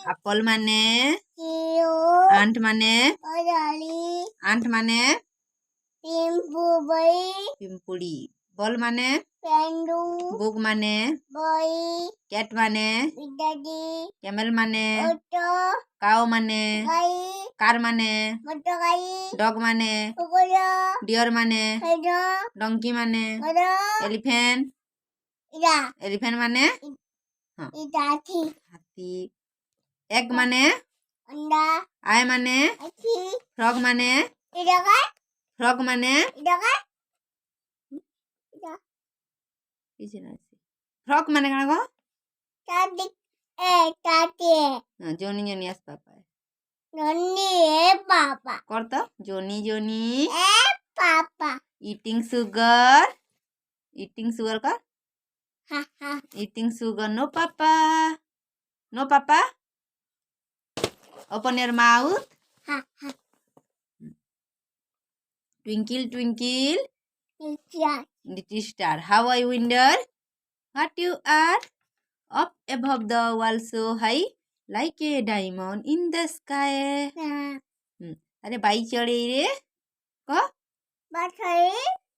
apple mane ant mane pimpudi ball mane book mane cat mane camel mane cow mane car mane dog mane deer mane donkey mane elephant mane hathi egg mane eye mane frog mane frog mane kana ko joni joni as papa korta joni eating sugar ka eating sugar no papa open your mouth twinkle twinkle little star how I wonder what you are up above the world so high like a diamond in the sky अरे by चढ़े रे क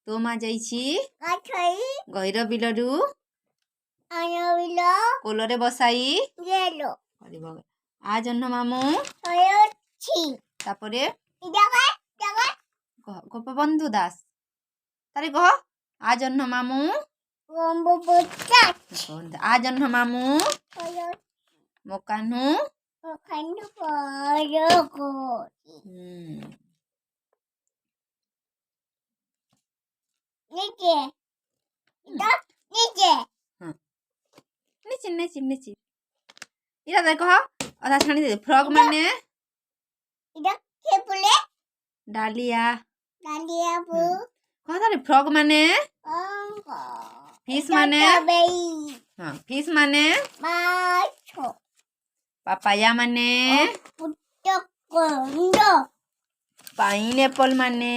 तो मा जाइछि गहिर बिलरु कोलरे बसाई अरे बाबा आ जन्न मामू तापरे गोपबंधु दास तारे कह आ जन्न मामू आ जन्न मामू मोकानु नीचे इरा देखो अधा छाणी दे फ्रॉग माने डालिया कह तारे फ्रॉग माने फिश माने फिश माने पापाया माने पाइनएप्पल माने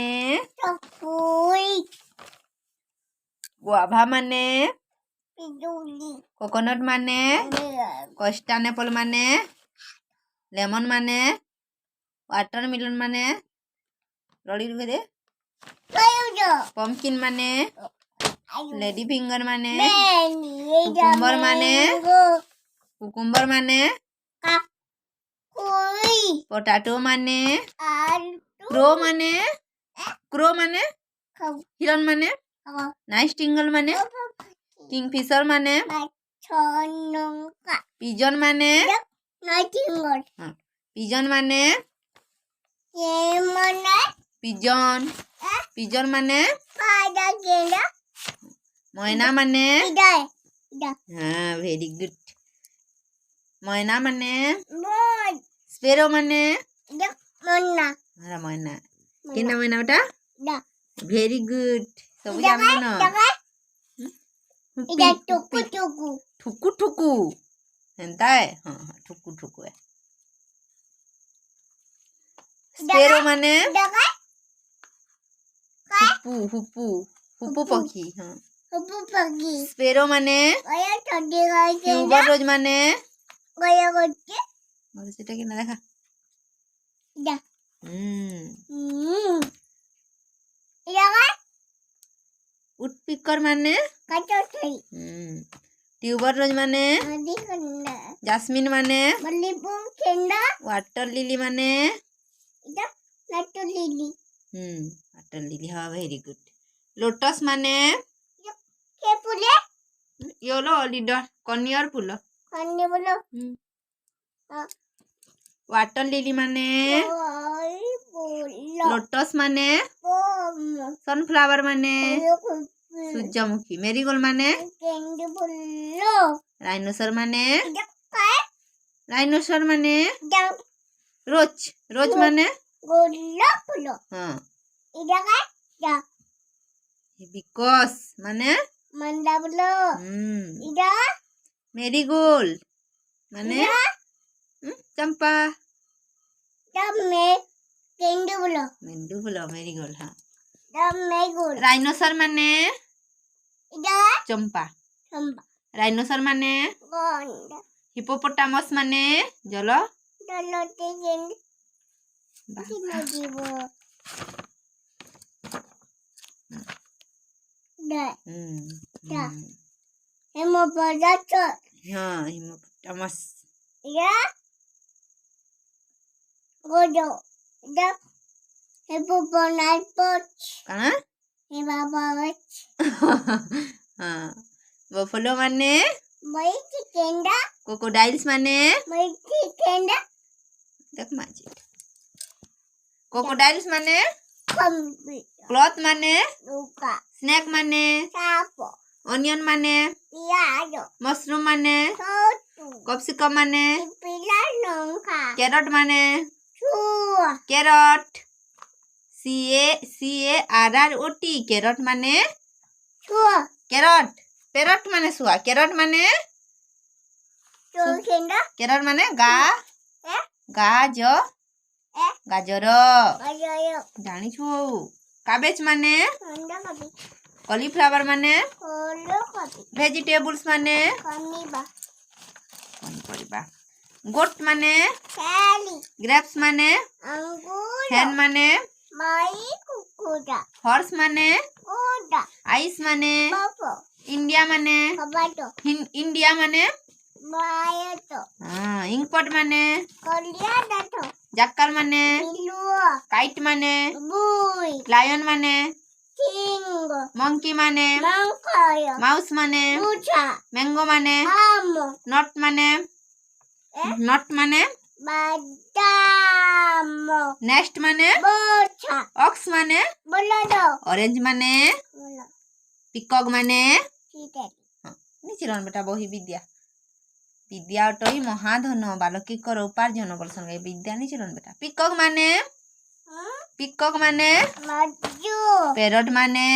गुआभा माने कोकोनट माने कस्टर्ड एप्पल माने लेमन माने वाटरमेलन माने रड़ी रुके दे पम्पकिन माने लेडी फिंगर माने कुकुम्बर माने पोटैटो माने क्रो माने हिरन माने नाइटिंगेल माने किंगफिशर माने पिजन माने पिजन माने मैना माने हाँ वेरी गुड मैना माने स्पेरो माने मैना केना मैना बेटा वेरी गुड सब जानबो न ठुकु हेंता है हाँ ठुकु है स्पेरो माने हुप्पू पक्षी हाँ स्पेरो माने ट्यूबर रोज माने सेटा केना देखा उडपिकर माने ट्यूबर रोज माने जास्मिन माने वाटर लिली माने वाटर लिली हाँ वेरी गुड लोटस माने योलो लीडर कनियर फूल वाटर लिली माने लोटस माने सनफ्लावर माने सूर्यमुखी मेरीगोल्ड माने राइनोसर माने रोज माने हाँ बिकॉस माने मेरीगोल्ड माने चंपा मेंदू फूल मेरीगोल्ड हाँ राइनोसर माने चंपा राइनोसर माने हिपोपोटामस माने जल हाँ हिपोपोटामस कना हाँ बफलो माने क्रोकोडाइल्स माने देख माजी क्रोकोडाइल्स माने क्लॉथ माने स्नैक माने ऑनियन माने मशरूम माने कैप्सिकम माने कैरट माने कैरट CARROT कैरट माने कैरट पैरट माने सुआ कैरट माने गाजर जानी छु काबेज माने कॉलीफ्लावर माने वेजिटेबल्स माने गोट माने ग्रेप्स माने हैन माने हॉर्स माने आइस माने इंडिया माने इंडिया माने इंकपॉट माने जक्कल माने काइट माने लायन माने मंकी माने माउस माने मैंगो माने नट माने नेस्ट माने ऑक्स माने ऑरेंज माने पिकॉक माने बेटा बही विद्या अटई महाधन बालकिकर उपार्जन बोलसन विद्या नहीं बेटा पिकॉक माने पैरट माने